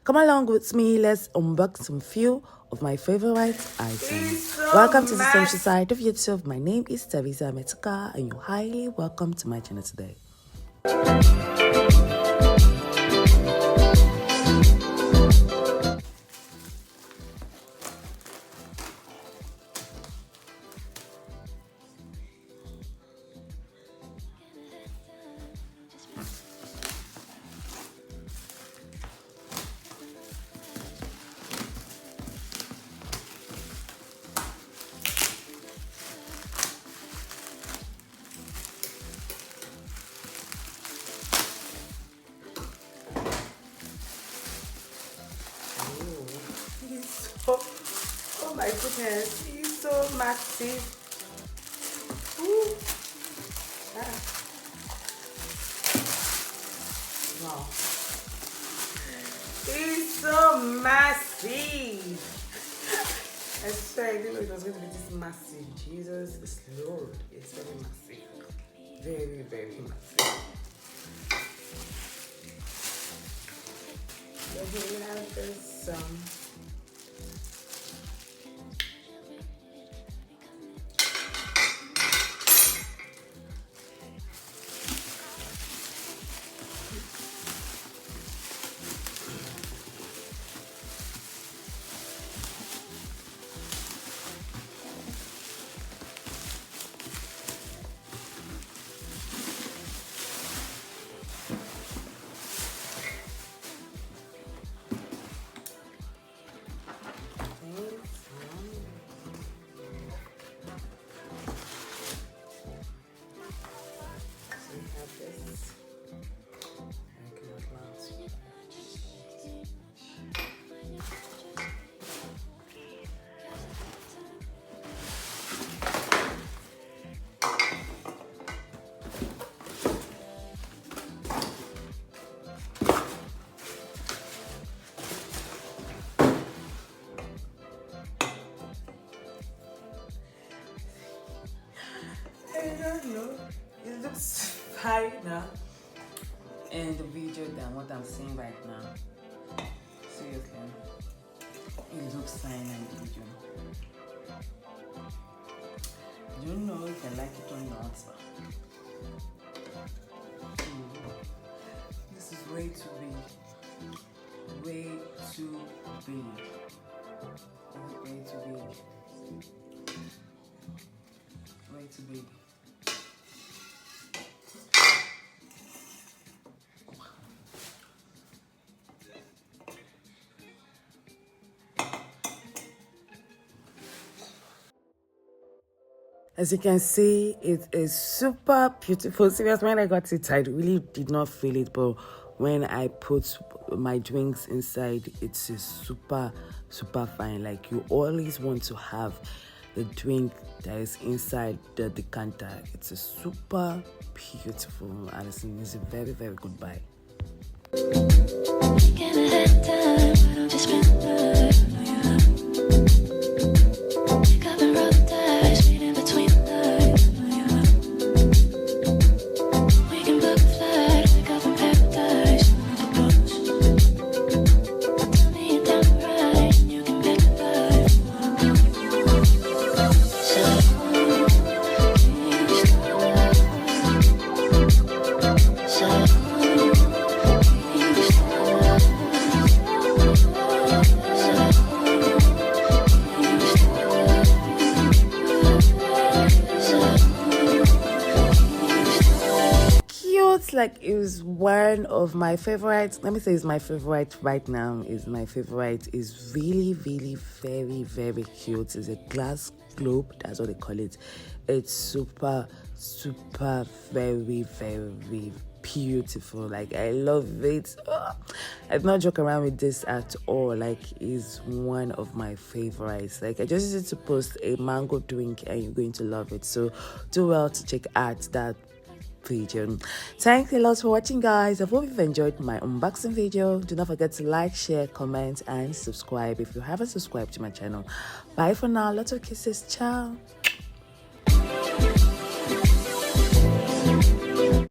Come along with me, let's unbox some few of my favorite items. So welcome to the social side of YouTube. My name is Teresa Metuka and you're highly welcome to my channel today. Oh my goodness, he's so massive. Ooh. Ah. Wow. He's so massive. I swear I didn't know it was going to be this massive. Jesus is Lord. It's very massive. Very, very massive. So here we have this it looks finer in the video than what I'm seeing right now. Seriously, it looks fine in the video. I don't know if I like it or not. This is way too big. Way too big. Way too big. Way too big. As you can see, it is super beautiful. Seriously, when I got it, I really did not feel it, but when I put my drinks inside, it's super fine. Like, you always want to have the drink that is inside the decanter. It's a super beautiful, Alison. It's a very good buy. Like, it was one of my favorites. Let me say it's my favorite right now. Is my favorite. Is really very cute. It's a glass globe, that's what they call it. It's super very beautiful. Like, I love it. I've not joke around with this at all. Like, it's one of my favorites. Like, I just need to post a mango drink and you're going to love it. So do well to check out that video. Thanks a lot for watching, guys. I hope you've enjoyed my unboxing video. Do not forget to like, share, comment and subscribe if you haven't subscribed to my channel. Bye for now. Lots of kisses. Ciao.